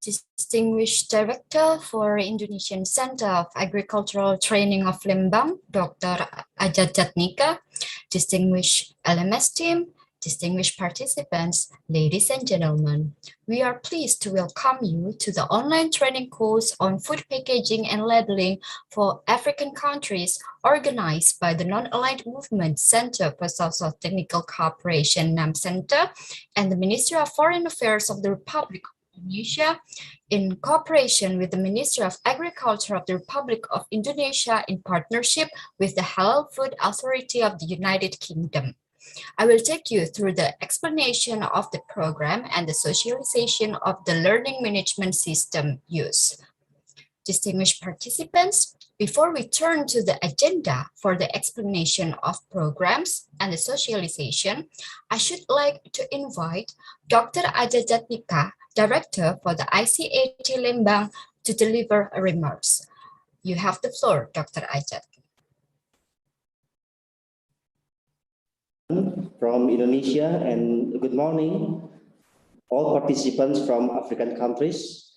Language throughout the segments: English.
Distinguished Director for Indonesian Centre of Agricultural Training of Lembang, Dr. Ajat Jatnika, distinguished LMS team, distinguished participants, ladies and gentlemen, we are pleased to welcome you to the online training course on food packaging and labeling for African countries organized by the Non-Aligned Movement Center for South-South Technical Cooperation NAM Center and the Ministry of Foreign Affairs of the Republic of Indonesia in cooperation with the Ministry of Agriculture of the Republic of Indonesia in partnership with the Halal Food Authority of the United Kingdom. I will take you through the explanation of the program and the socialization of the learning management system used. Distinguished participants, before we turn to the agenda for the explanation of programs and the socialization, I should like to invite Dr. Ajat Jatnika, Director for the ICAT-Lembang, to deliver remarks. You have the floor, Dr. Ajat. From Indonesia, and good morning, all participants from African countries.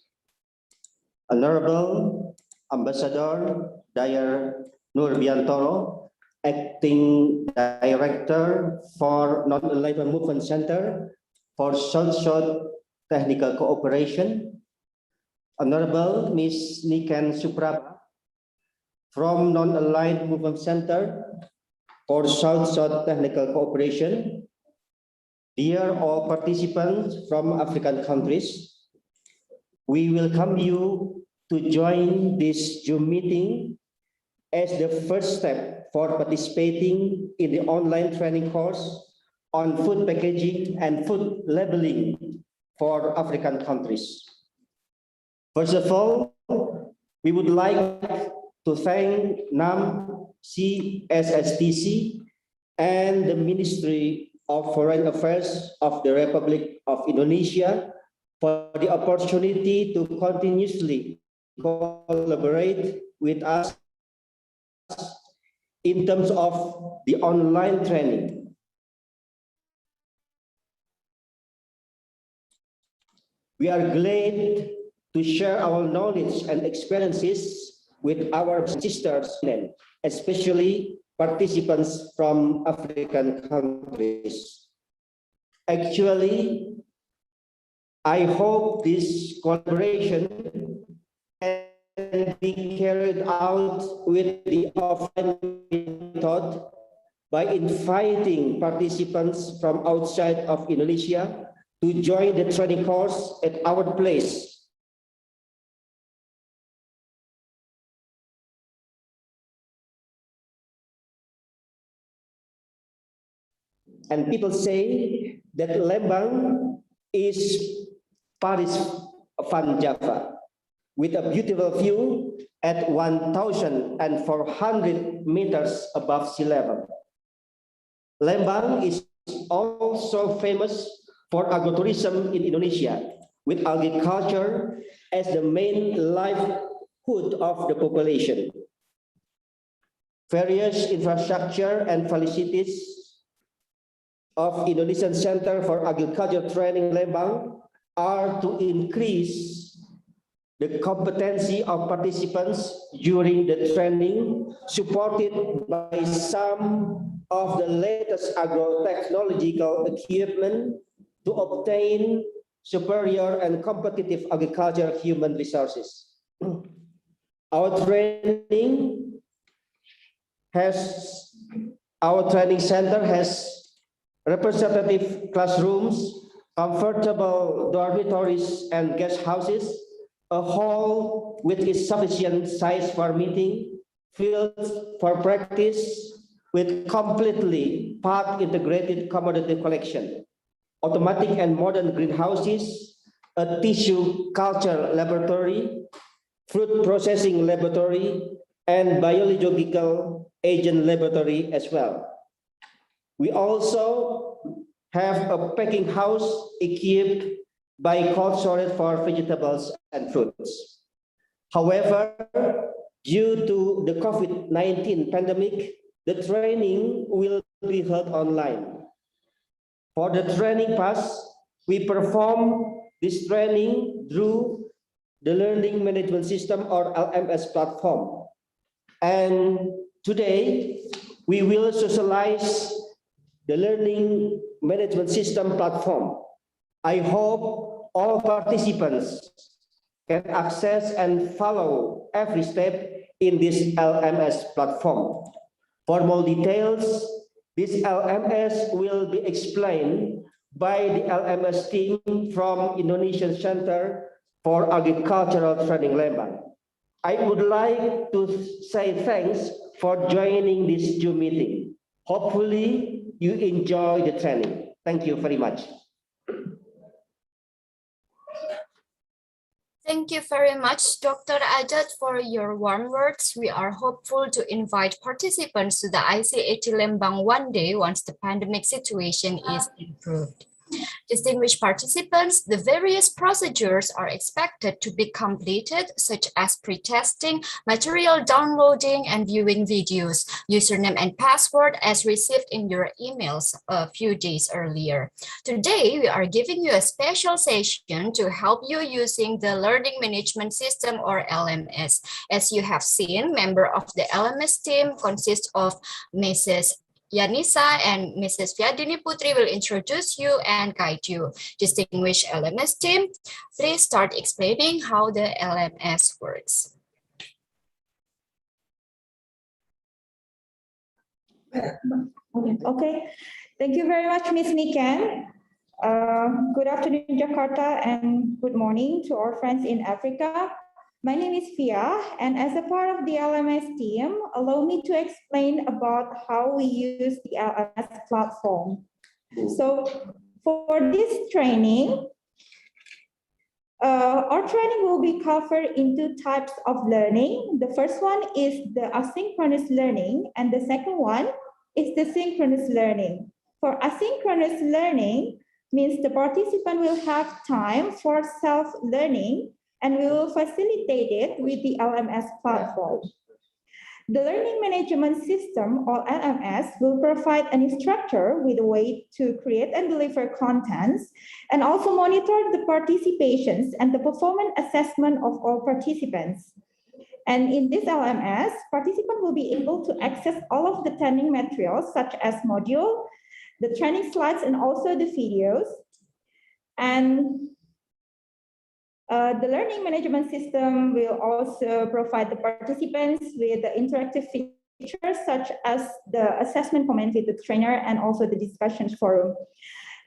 Honorable Ambassador Dayar Nurbiantoro, Acting Director for Non-Aligned Movement Center for South-South Technical Cooperation. Honorable Ms. Niken Supraba from Non-Aligned Movement Center for South-South Technical Cooperation. Dear all participants from African countries, we welcome you to join this Zoom meeting as the first step for participating in the online training course on food packaging and food labeling for African countries. First of all, we would like to thank NAM CSSTC and the Ministry of Foreign Affairs of the Republic of Indonesia for the opportunity to continuously collaborate with us in terms of the online training. We are glad to share our knowledge and experiences with our sisters, especially participants from African countries. Actually, I hope this collaboration can be carried out with the offline method by inviting participants from outside of Indonesia to join the training course at our place. And people say that Lembang is Paris Van Java, with a beautiful view at 1,400 meters above sea level. Lembang is also famous for agrotourism in Indonesia, with agriculture as the main livelihood of the population. Various infrastructure and facilities of Indonesian Centre for Agricultural Training Lembang are to increase the competency of participants during the training, supported by some of the latest agro-technological equipment to obtain superior and competitive agricultural human resources. Our training center has representative classrooms, comfortable dormitories and guest houses, a hall with its sufficient size for meeting, fields for practice with completely packed integrated commodity collection, automatic and modern greenhouses, a tissue culture laboratory, fruit processing laboratory, and biological agent laboratory as well. We also have a packing house equipped by cold storage for vegetables and fruits. However, due to the COVID-19 pandemic, the training will be held online. For the training pass, we perform this training through the Learning Management System or LMS platform. And today, we will socialize the Learning Management System platform. I hope all participants can access and follow every step in this LMS platform. For more details, this LMS will be explained by the LMS team from Indonesian Centre for Agricultural Training Lembang. I would like to say thanks for joining this Zoom meeting. Hopefully, you enjoy the training. Thank you very much. Thank you very much, Dr. Ajat, for your warm words. We are hopeful to invite participants to the ICAT-Lembang one day once the pandemic situation is improved. Distinguished participants, the various procedures are expected to be completed, such as pre-testing, material downloading, and viewing videos, username and password as received in your emails a few days earlier. Today, we are giving you a special session to help you using the Learning Management System or LMS. As you have seen, member of the LMS team consists of Mrs. Yanisa and Mrs. Fiadini Putri will introduce you and guide you. Distinguished LMS team, please start explaining how the LMS works. Okay, thank you very much, Ms. Niken. Good afternoon, Jakarta, and good morning to our friends in Africa. My name is Fia, and as a part of the LMS team, allow me to explain about how we use the LMS platform. So for this training, our training will be covered into types of learning. The first one is the asynchronous learning, and the second one is the synchronous learning. For asynchronous learning means the participant will have time for self-learning, and we will facilitate it with the LMS platform. The Learning Management System, or LMS, will provide an instructor with a way to create and deliver contents, and also monitor the participations and the performance assessment of all participants. And in this LMS, participants will be able to access all of the training materials, such as module, the training slides, and also the videos. And the Learning Management System will also provide the participants with the interactive features such as the assessment comment with the trainer and also the discussion forum.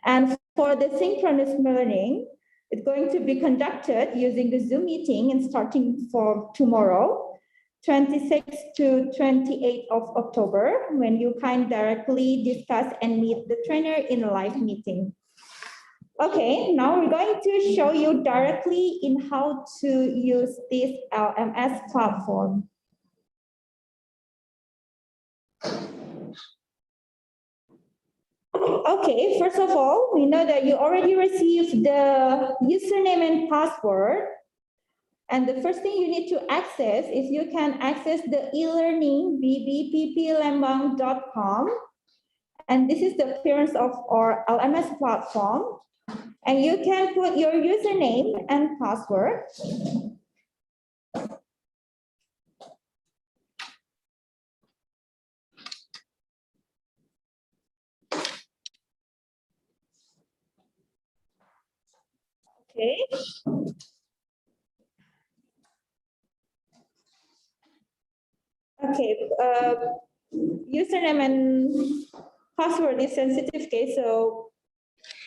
And for the synchronous learning, it's going to be conducted using the Zoom meeting and starting for tomorrow, 26th to 28th of October, when you can directly discuss and meet the trainer in a live meeting. Okay, now we're going to show you directly in how to use this LMS platform. Okay, first of all, we know that you already received the username and password. And the first thing you need to access is you can access the e-learning bbpplembang.com. And this is the appearance of our LMS platform. And you can put your username and password. Okay. Okay. Username and password is sensitive case, so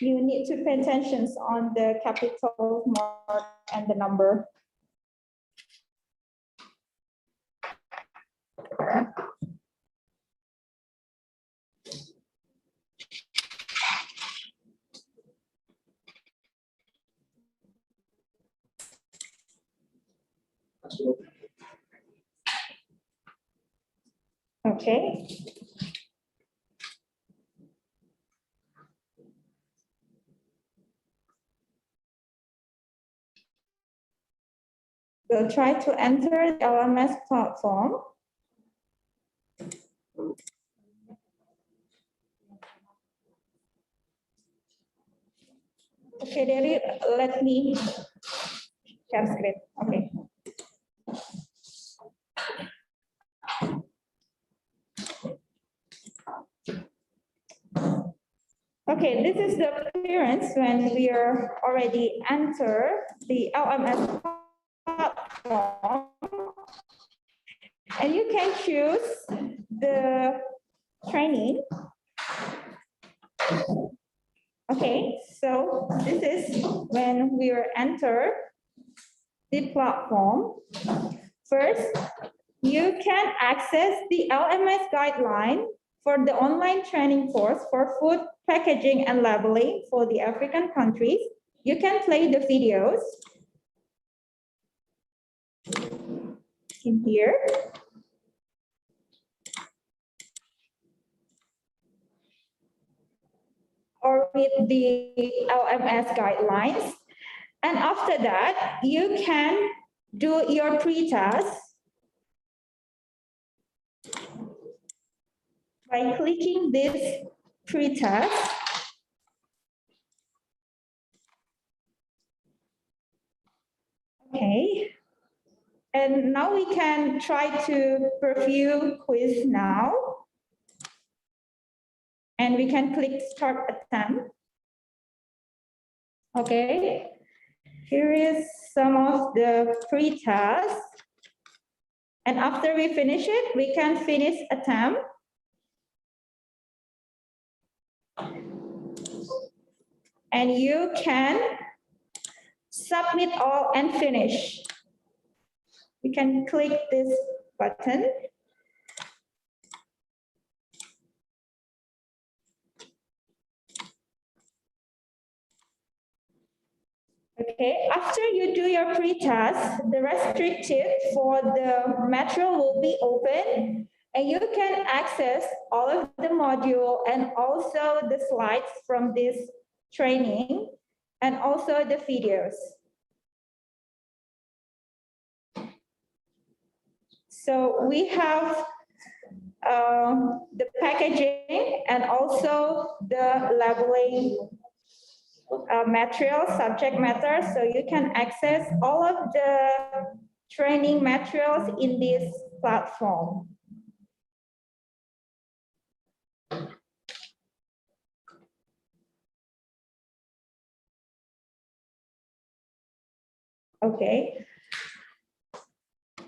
you need to pay attention on the capital mark and the number. Okay. We'll try to enter the LMS platform. Okay, let me share screen. Okay, this is the appearance when we are already enter the LMS platform. And you can choose the training. Okay, so this is when we are enter the platform. First, you can access the LMS guideline for the online training course for food packaging and labeling for the African countries. You can play the videos in here. Or with the LMS guidelines. And after that, you can do your pre-test by clicking this pre-test. Okay. And now we can try to preview quiz now. And we can click start attempt. Okay. Here is some of the pre-test. And after we finish it, we can finish attempt. And you can submit all and finish. You can click this button. Okay, after you do your pre-test, the restricted for the material will be open and you can access all of the module and also the slides from this training and also the videos. So we have the packaging and also the labeling material, subject matter, so you can access all of the training materials in this platform. Okay.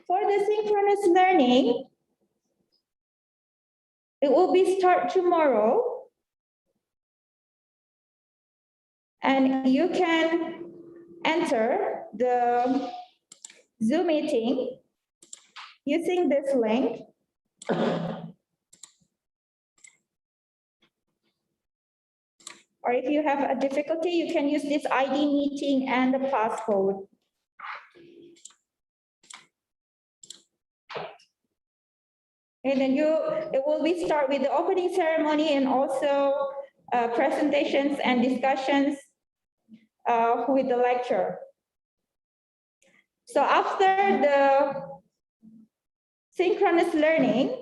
For the synchronous learning, it will be start tomorrow. And you can enter the Zoom meeting using this link. Or if you have a difficulty, you can use this ID meeting and the passcode. And then it will be start with the opening ceremony and also presentations and discussions with the lecture. So after the synchronous learning,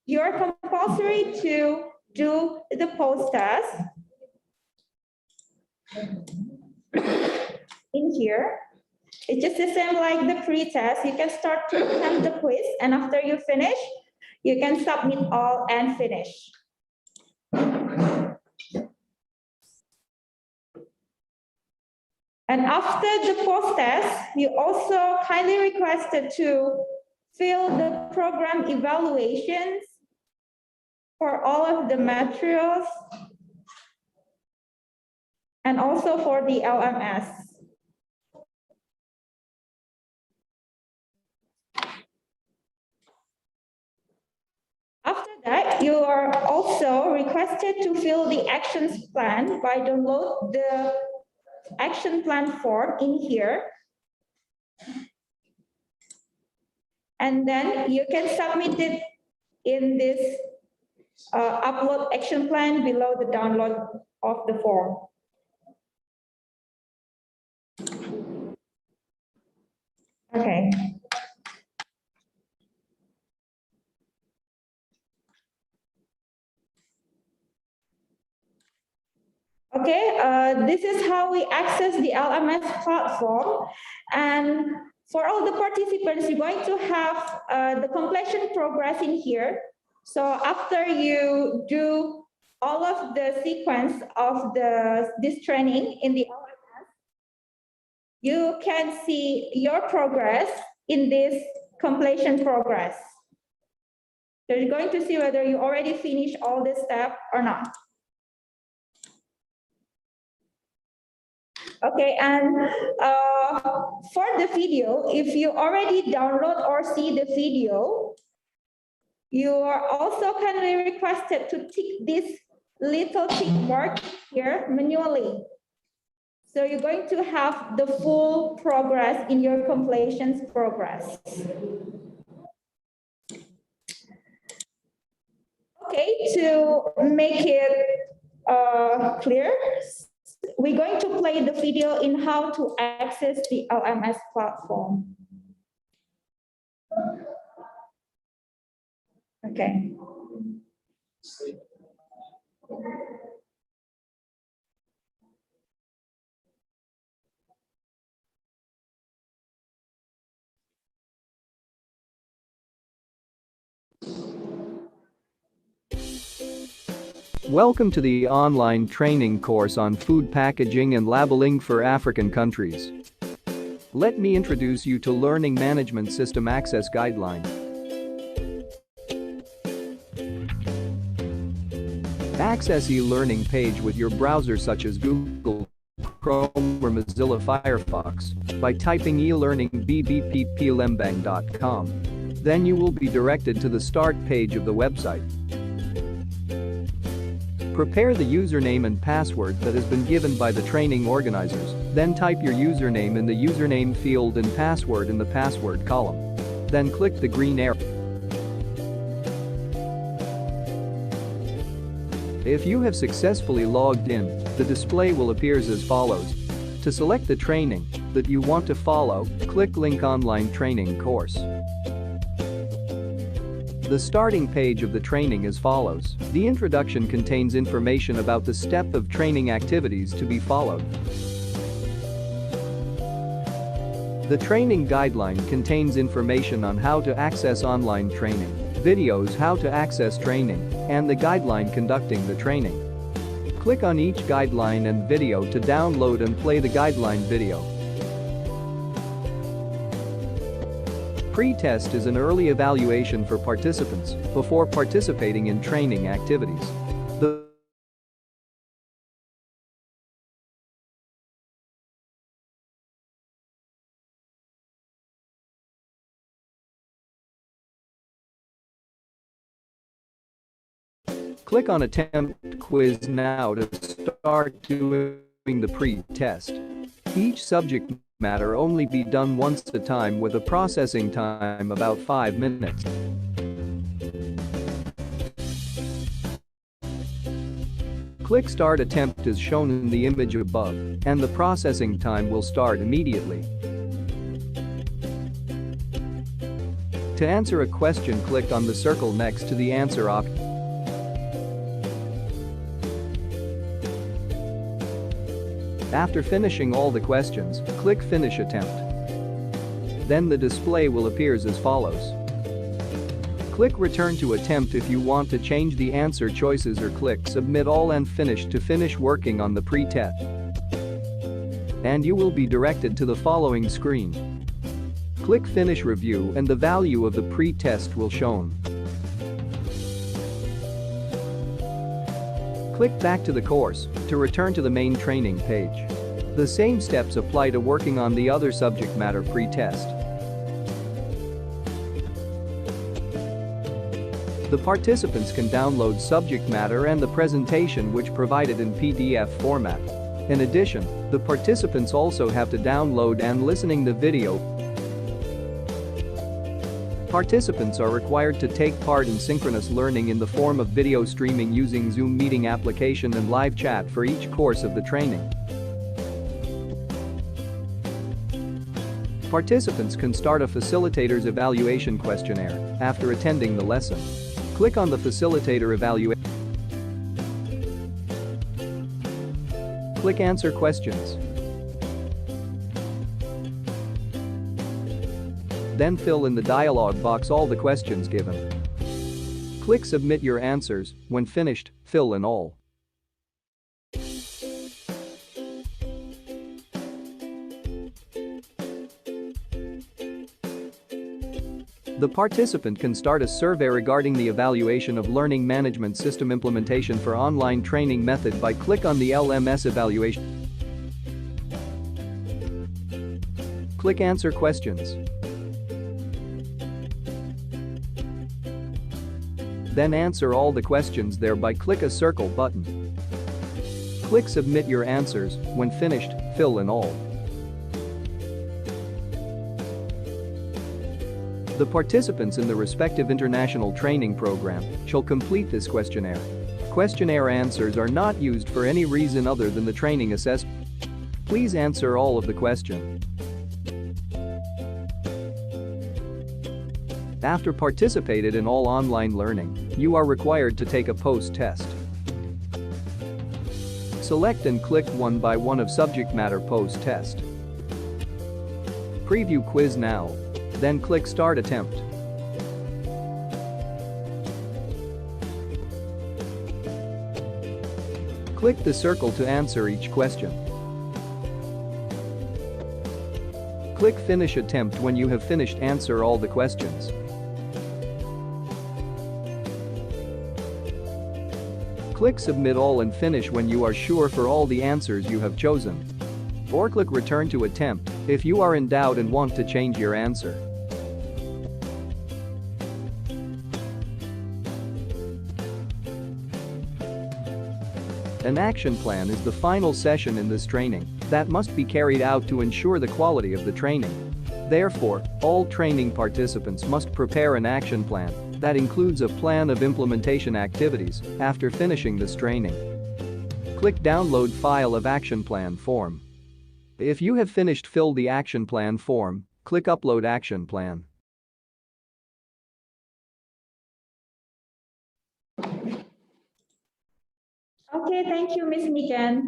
you're compulsory to do the post-test in here. It's just the same like the pre-test. You can start to attempt the quiz, and after you finish, you can submit all and finish. And after the post-test, you also kindly requested to fill the program evaluations for all of the materials and also for the LMS. After that, you are also requested to fill the actions plan by download the action plan form in here. And then you can submit it in this upload action plan below the download of the form. Okay. Okay, this is how we access the LMS platform. And for all the participants, you're going to have the completion progress in here. So after you do all of the sequence of this training in the LMS, you can see your progress in this completion progress. So you're going to see whether you already finished all this step or not. Okay, and for the video, if you already download or see the video, you are also kindly requested to tick this little tick mark here manually. So you're going to have the full progress in your completions progress. Okay, to make it clear, we're going to play the video in how to access the LMS platform. Okay. Welcome to the online training course on food packaging and labeling for African countries. Let me introduce you to Learning Management System Access Guideline. Access e-learning page with your browser such as Google Chrome or Mozilla Firefox by typing e-learning.bbpplembang.com. Then you will be directed to the start page of the website. Prepare the username and password that has been given by the training organizers, then type your username in the username field and password in the password column. Then click the green arrow. If you have successfully logged in, the display will appear as follows. To select the training that you want to follow, click link online training course. The starting page of the training as follows. The introduction contains information about the step of training activities to be followed. The training guideline contains information on how to access online training, videos how to access training, and the guideline conducting the training. Click on each guideline and video to download and play the guideline video. Pre-test is an early evaluation for participants before participating in training activities. Click on Attempt Quiz now to start doing the pre-test. Each subject matter only be done once at a time with a processing time about 5 minutes. Click Start Attempt as shown in the image above, and the processing time will start immediately. To answer a question, click on the circle next to the answer option. After finishing all the questions, click Finish Attempt. Then the display will appear as follows. Click Return to Attempt if you want to change the answer choices, or click Submit All and Finish to finish working on the pre-test. And you will be directed to the following screen. Click Finish Review and the value of the pre-test will shown. Click back to the course to return to the main training page. The same steps apply to working on the other subject matter pre-test. The participants can download subject matter and the presentation which provided in PDF format. In addition, the participants also have to download and listening the video. Participants are required to take part in synchronous learning in the form of video streaming using Zoom meeting application and live chat for each course of the training. Participants can start a facilitator's evaluation questionnaire after attending the lesson. Click on the facilitator evaluation. Click Answer Questions. Then fill in the dialog box all the questions given. Click Submit your answers. When finished, fill in all. The participant can start a survey regarding the evaluation of learning management system implementation for online training method by click on the LMS evaluation. Click Answer Questions. Then answer all the questions there by click a circle button. Click Submit your answers. When finished, fill in all. The participants in the respective international training program shall complete this questionnaire. Questionnaire answers are not used for any reason other than the training assessment. Please answer all of the question. After participated in all online learning, you are required to take a post-test. Select and click one by one of subject matter post-test. Preview quiz now. Then click Start Attempt. Click the circle to answer each question. Click Finish Attempt when you have finished answer all the questions. Click Submit All and finish when you are sure for all the answers you have chosen. Or click Return to Attempt if you are in doubt and want to change your answer. An action plan is the final session in this training that must be carried out to ensure the quality of the training. Therefore, all training participants must prepare an action plan that includes a plan of implementation activities after finishing this training. Click Download File of Action Plan Form. If you have finished fill the action plan form, click Upload Action Plan. Okay, thank you, Ms. Nikan.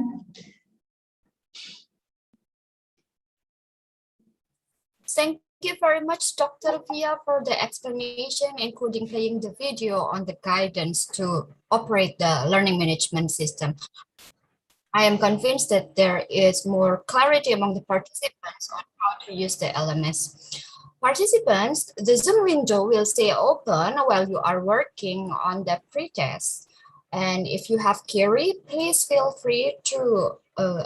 Thank you very much, Dr. Pia, for the explanation, including playing the video on the guidance to operate the learning management system. I am convinced that there is more clarity among the participants on how to use the LMS. Participants, the Zoom window will stay open while you are working on the pretest. And if you have query, please feel free to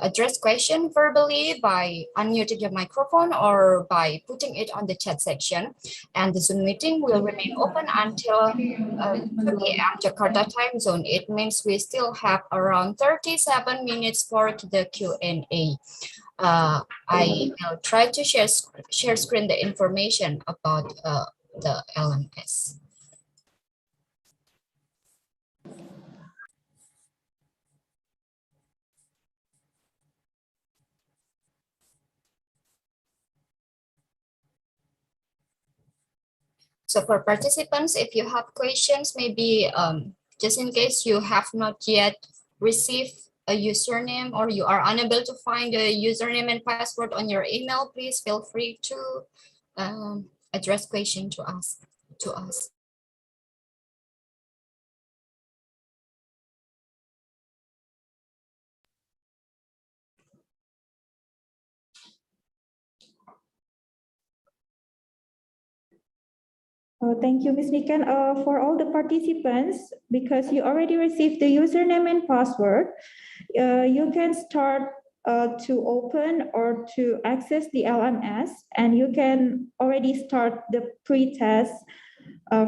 address question verbally by unmuting your microphone or by putting it on the chat section. And the Zoom meeting will remain open until 2 p.m. Jakarta time zone. It means we still have around 37 minutes for the Q&A. I will try to share screen the information about the LMS. So for participants, if you have questions, maybe just in case you have not yet received a username or you are unable to find a username and password on your email, please feel free to address question to us. Thank you, Ms. Nikan. For all the participants, because you already received the username and password, you can start to open or to access the LMS, and you can already start the pre-test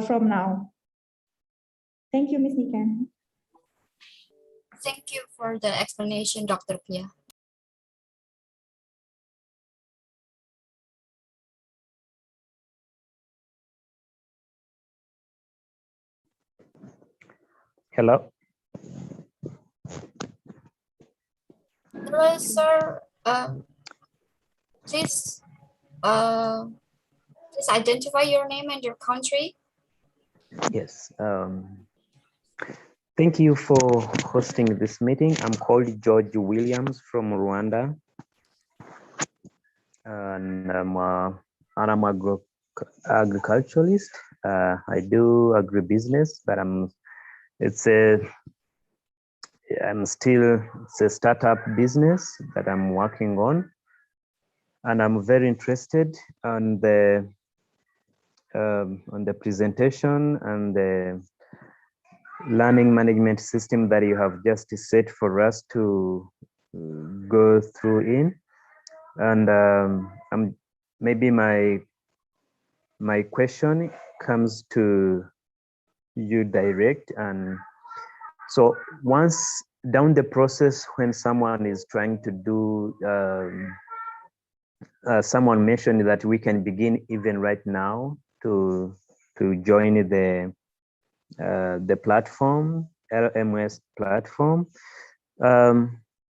from now. Thank you, Ms. Nikan. Thank you for the explanation, Dr. Pia. Hello. Hello, sir. Please identify your name and your country. Yes. Thank you for hosting this meeting. I'm called George Williams from Rwanda, and I'm an agriculturalist. I do agribusiness, but it's a startup business that I'm working on, and I'm very interested on the presentation and the learning management system that you have just set for us to go through in. And maybe my question comes to you direct. And so once down the process, when someone is trying to do, someone mentioned that we can begin even right now to join the platform, LMS platform.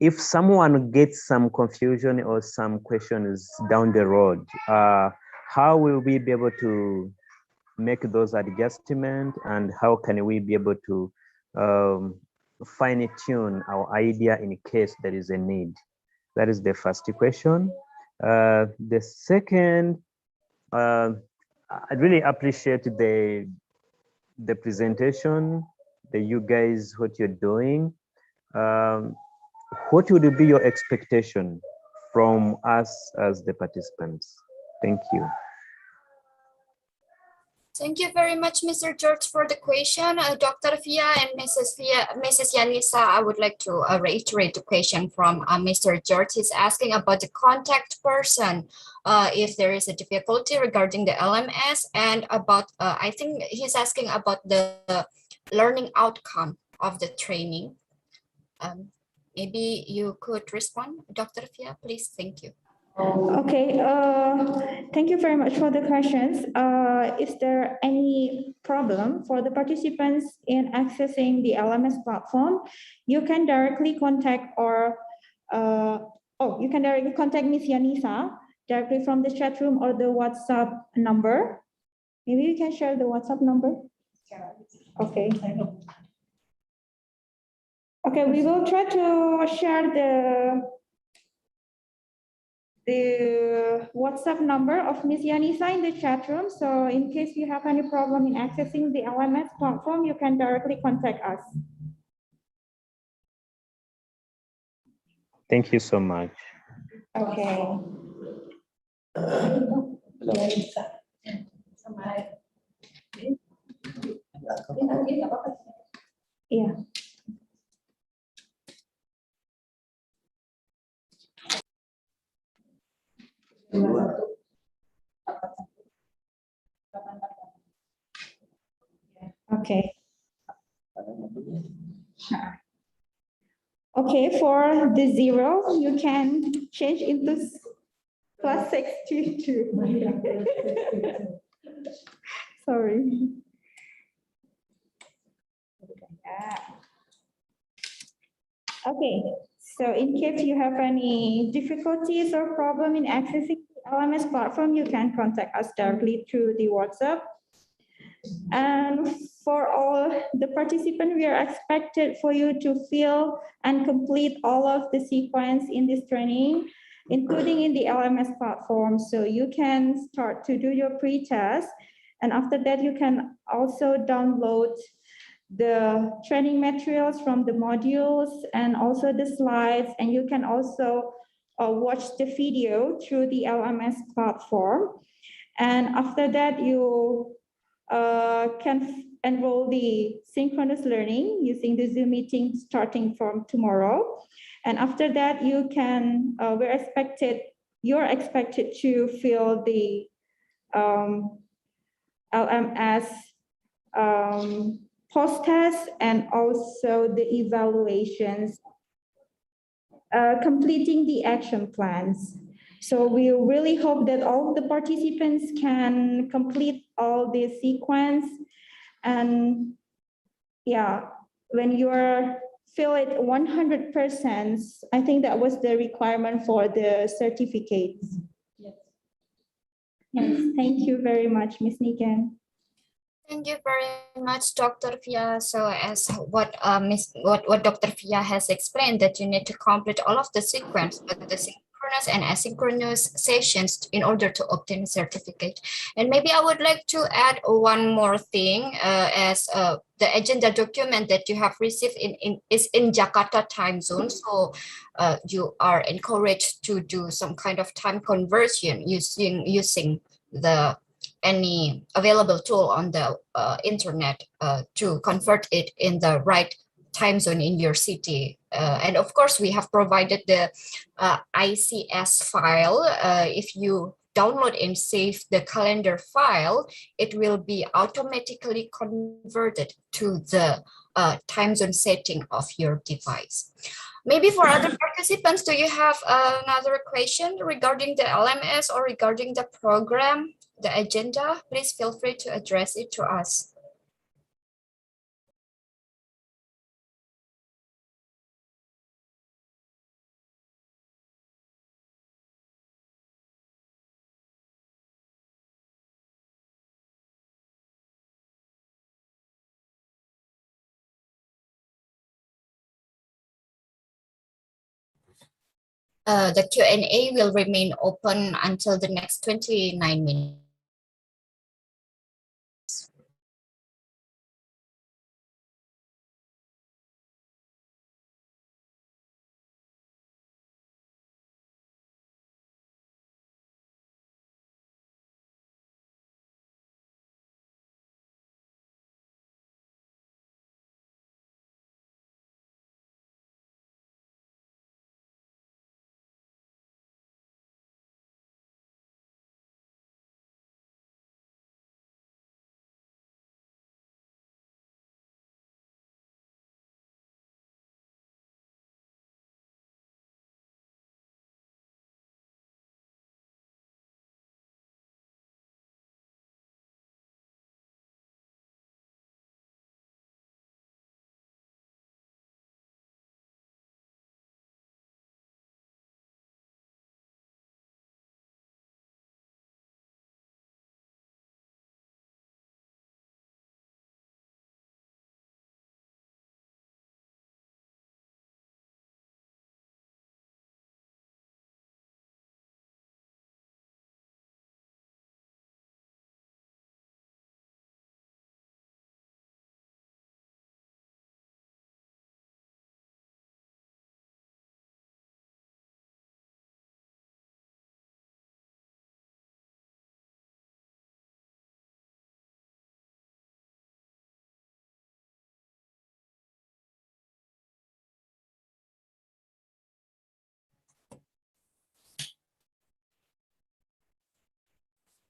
If someone gets some confusion or some questions down the road, how will we be able to make those adjustments, and how can we be able to fine tune our idea in case there is a need? That is the first question. The second, I really appreciate the presentation, you guys, what you're doing. What would be your expectation from us as the participants? Thank you. Thank you very much, Mr. George, for the question. Dr. Fia and Mrs. Yanisa, I would like to reiterate the question from Mr. George. He's asking about the contact person, if there is a difficulty regarding the LMS, and about, I think he's asking about the learning outcome of the training. Maybe you could respond, Dr. Fia, please. Thank you. Okay, thank you very much for the questions. Is there any problem for the participants in accessing the LMS platform? You can directly contact you can directly contact Ms. Yanisa directly from the chat room or the WhatsApp number. Maybe you can share the WhatsApp number. Okay. Okay, we will try to share the WhatsApp number of Ms. Yanisa in the chat room. So in case you have any problem in accessing the LMS platform, you can directly contact us. Thank you so much. Okay. Yeah. Okay. Okay, for the 0, you can change into +62. Sorry. Okay, so in case you have any difficulties or problem in accessing the LMS platform, you can contact us directly through the WhatsApp. And for all the participants, we are expected for you to fill and complete all of the sequence in this training, including in the LMS platform. So you can start to do your pre-test. And after that, you can also download the training materials from the modules and also the slides. And you can also watch the video through the LMS platform. And after that, you can enroll the synchronous learning using the Zoom meeting starting from tomorrow. And after that, you can, you're expected to fill the LMS post-test and also the evaluations, completing the action plans. So we really hope that all the participants can complete all the sequence. And yeah, when you're fill it 100%, I think that was the requirement for the certificates. Yes. Yes, thank you very much, Ms. Niken. Thank you very much, Dr. Fia. So as what Dr. Fia has explained, that you need to complete all of the sequence, but the synchronous synchronous and asynchronous sessions in order to obtain a certificate. And maybe I would like to add one more thing, as the agenda document that you have received is in Jakarta time zone. So you are encouraged to do some kind of time conversion using the any available tool on the internet to convert it in the right time zone in your city. And of course, we have provided the ICS file. If you download and save the calendar file, it will be automatically converted to the time zone setting of your device. Maybe for other participants, do you have another question regarding the LMS or regarding the program, the agenda? Please feel free to address it to us. The Q&A will remain open until the next 29 minutes.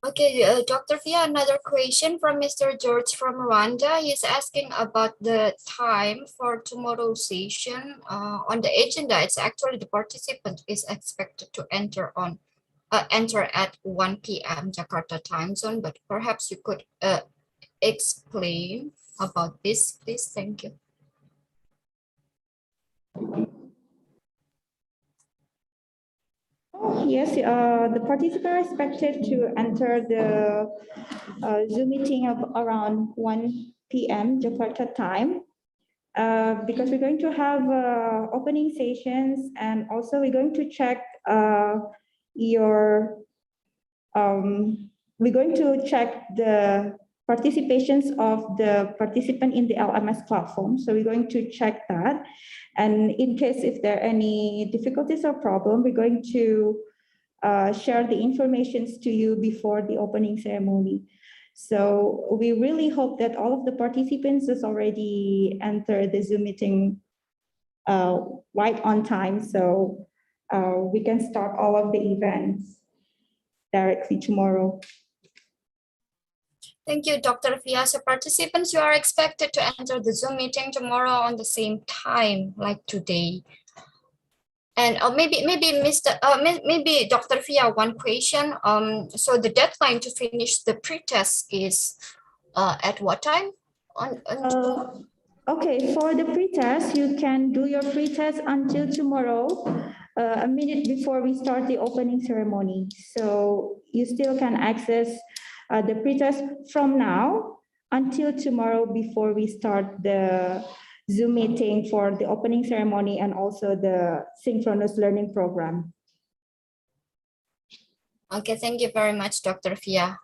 Okay, Dr. Fia, another question from Mr. George from Rwanda. He's asking about the time for tomorrow's session. On the agenda, it's actually the participant is expected to enter at 1 p.m. Jakarta time zone, but perhaps you could explain about this, please. Thank you. Yes, the participants are expected to enter the Zoom meeting of around 1 p.m. Jakarta time, because we're going to have opening sessions, and also we're going to check we're going to check the participations of the participant in the LMS platform. So we're going to check that. And in case if there are any difficulties or problem, we're going to share the informations to you before the opening ceremony. So we really hope that all of the participants has already entered the Zoom meeting right on time, so we can start all of the events directly tomorrow. Thank you, Dr. Fia. So participants, you are expected to enter the Zoom meeting tomorrow on the same time like today. And maybe Dr. Fia, one question. So the deadline to finish the pretest is at what time? Okay, for the pretest, you can do your pretest until tomorrow, a minute before we start the opening ceremony. So you still can access the pretest from now until tomorrow before we start the Zoom meeting for the opening ceremony and also the synchronous learning program. Okay, thank you very much, Dr. Fia.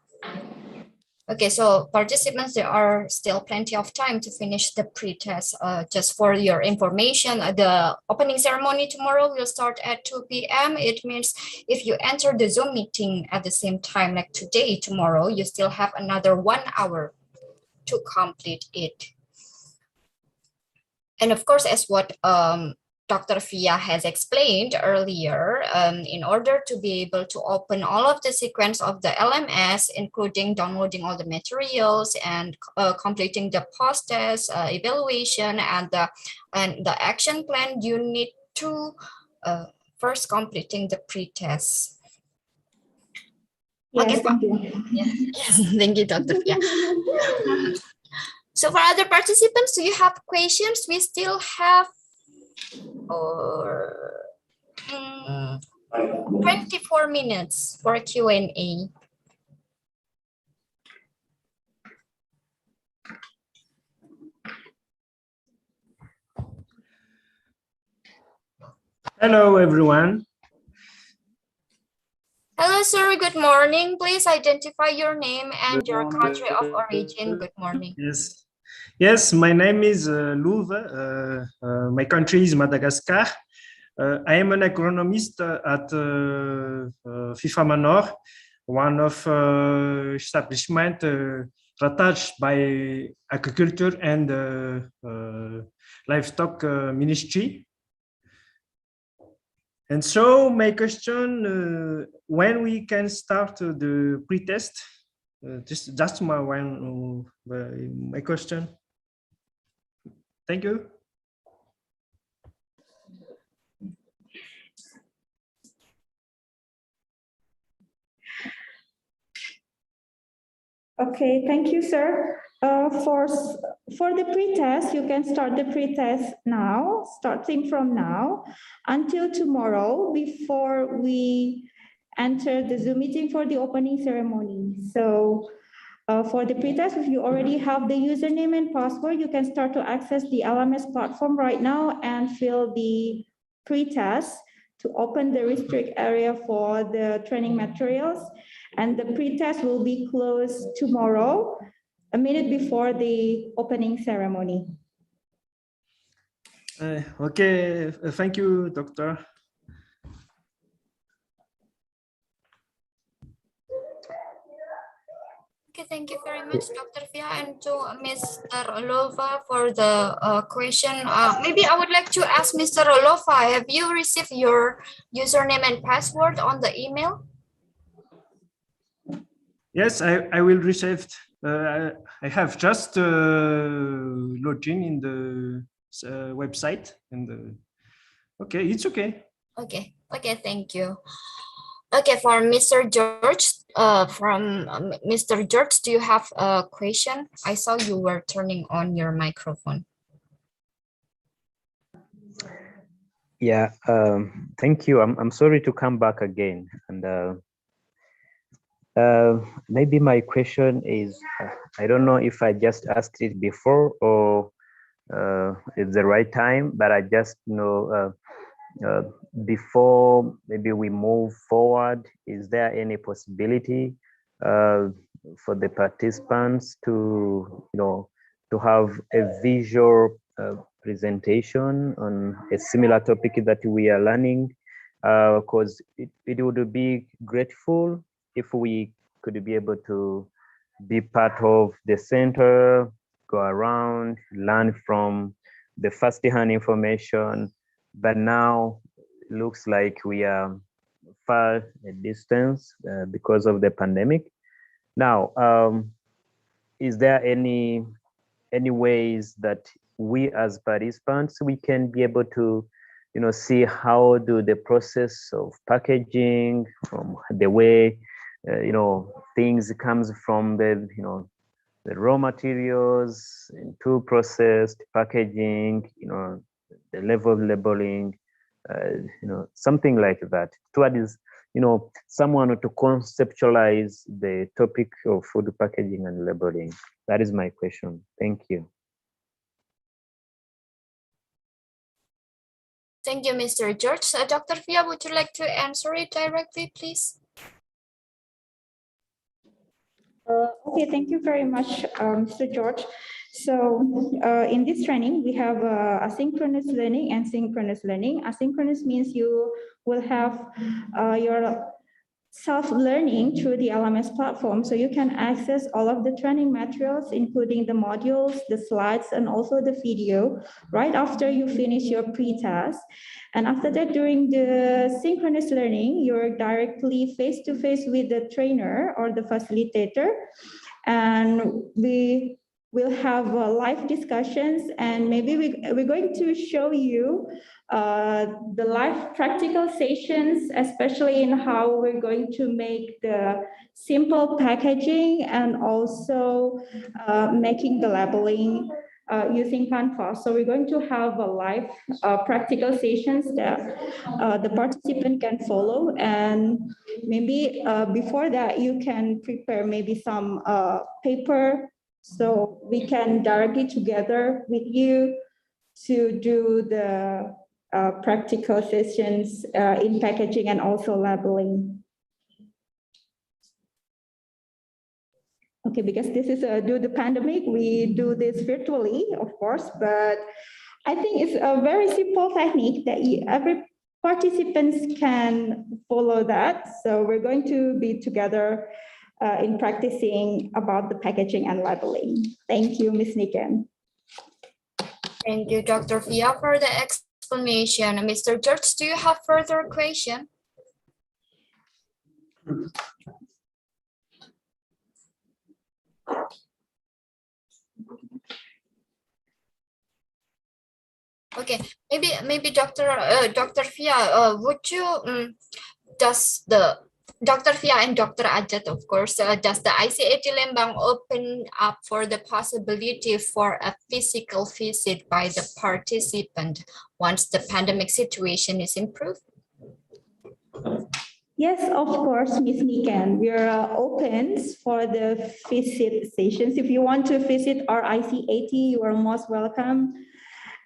Okay, so participants, there are still plenty of time to finish the pre-test. Just for your information, the opening ceremony tomorrow will start at 2 p.m. It means if you enter the Zoom meeting at the same time, like today, tomorrow, you still have another 1 hour to complete it. And of course, as what Dr. Fia has explained earlier, in order to be able to open all of the sequence of the LMS, including downloading all the materials and completing the post-test evaluation and the action plan, you need to first completing the pre-test. Yes, Okay, thank you. yes, thank you, Dr. Fia. So for other participants, do you have questions? We still have 24 minutes for Q&A. Hello, everyone. Hello, sir. Good morning. Please identify your name and your country of origin. Good morning. Yes, my name is Louve. My country is Madagascar. I am an agronomist at FIFA Manor, one of establishment attached by Agriculture and Livestock Ministry. And so my question, when we can start the pre-test? Just my question. Thank you. Okay, thank you, sir. For the pre-test, you can start the pre-test now, starting from now until tomorrow before we enter the Zoom meeting for the opening ceremony. So for the pre-test, if you already have the username and password, you can start to access the LMS platform right now and fill the pre-test to open the restrict area for the training materials. And the pre-test will be closed tomorrow, a minute before the opening ceremony. Okay, thank you, Doctor. Okay, thank you very much, Dr. Fia, and to Mr. Olova for the question. Maybe I would like to ask Mr. Olova, have you received your username and password on the email? Yes, I will receive. I have just logged in the website, and okay, it's okay. Okay, thank you. Okay, for Mr. George, Mr. George, do you have a question? I saw you were turning on your microphone. Yeah, thank you. I'm sorry to come back again, and maybe my question is, I don't know if I just asked it before or it's the right time, but I just know before maybe we move forward, is there any possibility for the participants to, to have a visual presentation on a similar topic that we are learning? Because it would be grateful if we could be able to be part of the center, go around, learn from the first-hand information. But now it looks like we are far a distance because of the pandemic. Now, is there any ways that we as participants, we can be able to, see how do the process of packaging, from the way, things comes from the, the raw materials into processed packaging, the level of labeling, something like that. Towards, someone to conceptualize the topic of food packaging and labeling. That is my question. Thank you. Thank you, Mr. George. Dr. Fia, would you like to answer it directly, please? Okay, thank you very much, Mr. George. So in this training, we have asynchronous learning and synchronous learning. Asynchronous means you will have your self-learning through the LMS platform. So you can access all of the training materials, including the modules, the slides, and also the video right after you finish your pre-test. And after that, during the synchronous learning, you're directly face-to-face with the trainer or the facilitator. And we will have live discussions, and maybe we're going to show you the live practical sessions, especially in how we're going to make the simple packaging and also making the labeling using Canva. So we're going to have a live practical sessions that the participant can follow, and maybe before that you can prepare maybe some paper so we can directly together with you to do the practical sessions in packaging and also labeling. Okay, because this is due to the pandemic, we do this virtually, of course, but I think it's a very simple technique that every participants can follow that. So we're going to be together in practicing about the packaging and labeling. Thank you, Ms. Niken. Thank you, Dr. Fia, for the explanation. Mr. George, do you have further question? Okay, maybe Dr. Fia, would you does the Dr. Fia and Dr. Ajat, of course, does the ICAT-Lembang open up for the possibility for a physical visit by the participant once the pandemic situation is improved? Yes, of course, Ms. Niken. We are open for the visit sessions. If you want to visit our ICAT, you are most welcome.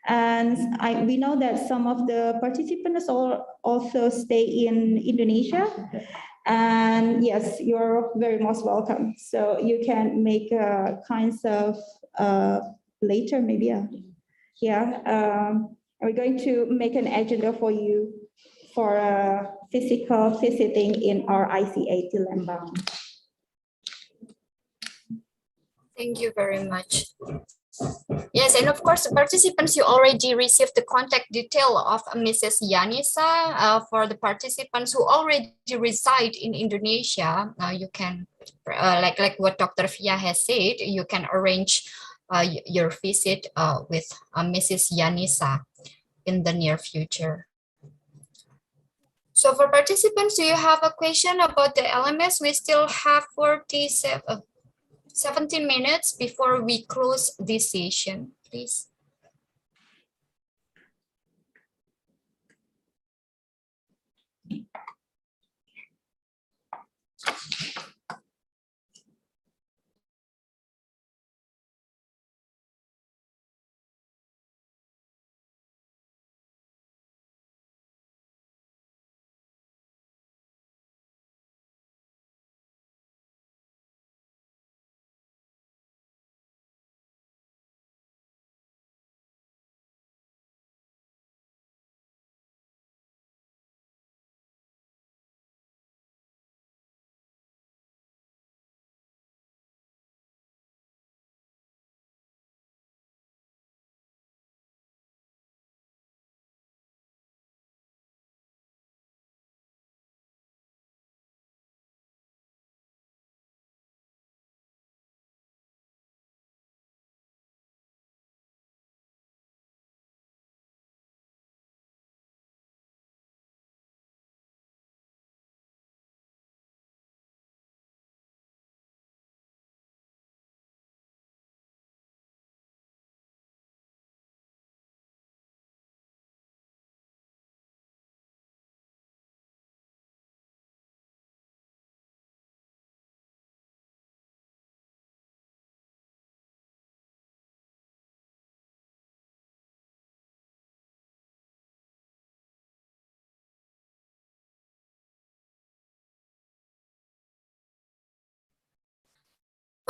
And we know that some of the participants also stay in Indonesia. And yes, you're very most welcome. So you can make kinds of later, maybe. We're going to make an agenda for you for physical visiting in our ICAT-Lembang. Thank you very much. Yes, and of course, participants, you already received the contact detail of Mrs. Yanisa. For the participants who already reside in Indonesia, you can, like what Dr. Fia has said, you can arrange your visit with Mrs. Yanisa in the near future. So for participants, do you have a question about the LMS? We still have 17 minutes before we close this session, please.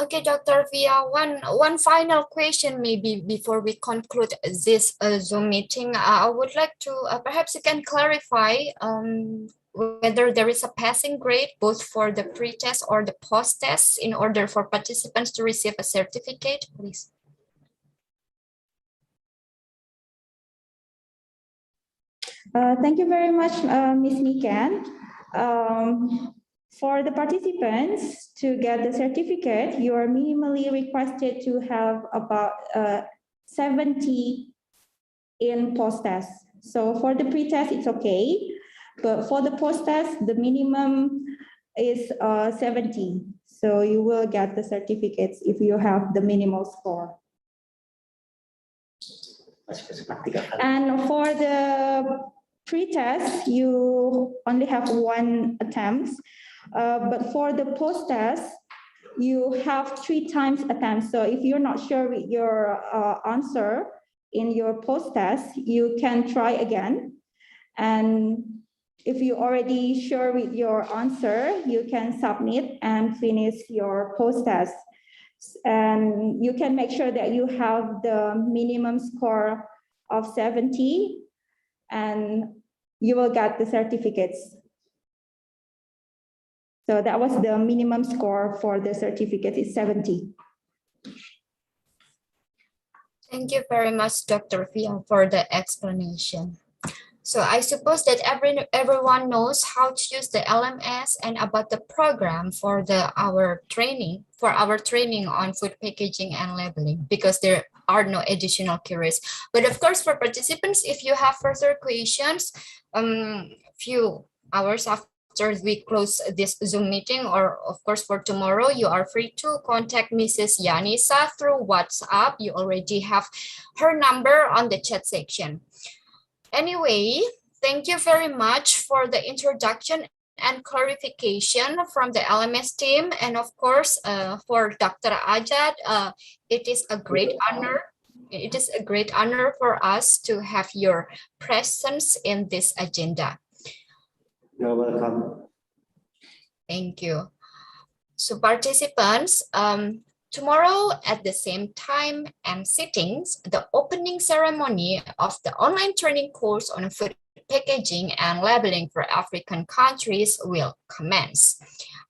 Okay, Dr. Via, one final question maybe before we conclude this Zoom meeting. I would like to, perhaps you can clarify whether there is a passing grade both for the pre-test or the post-test in order for participants to receive a certificate, please. Thank you very much, Ms. Niken. For the participants to get the certificate, you are minimally requested to have about 70 in post-test. So for the pre-test, it's okay. But for the post-test, the minimum is 70. So you will get the certificates if you have the minimal score. And for the pre-test, you only have one attempt. But for the post-test, you have 3 times attempts. So if you're not sure with your answer in your post-test, you can try again. And if you're already sure with your answer, you can submit and finish your post-test. And you can make sure that you have the minimum score of 70 and you will get the certificates. So that was the minimum score for the certificate is 70. Thank you very much, Dr. Via, for the explanation. So I suppose that everyone knows how to use the LMS and about the program for our training on food packaging and labeling, because there are no additional queries. But of course, for participants, if you have further questions, few hours after we close this Zoom meeting, or of course for tomorrow, you are free to contact Mrs. Yanisa through WhatsApp. You already have her number on the chat section. Anyway, thank you very much for the introduction and clarification from the LMS team. And of course, for Dr. Ajat, it is a great honor. It is a great honor for us to have your presence in this agenda. You're welcome. Thank you. So participants, tomorrow at the same time and sittings, the opening ceremony of the online training course on food packaging and labeling for African countries will commence.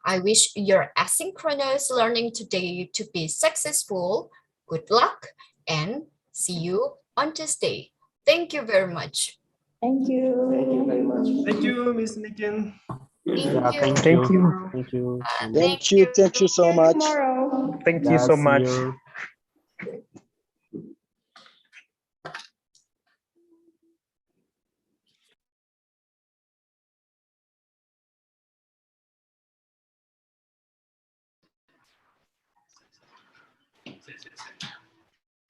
I wish your asynchronous learning today to be successful. Good luck and see you on Tuesday. Thank you very much. Thank you. Thank you very much. Thank you, Ms. Niken. Thank you. Thank you. Thank you. Thank you. Thank you so See you much. tomorrow. Thank you so See much. you.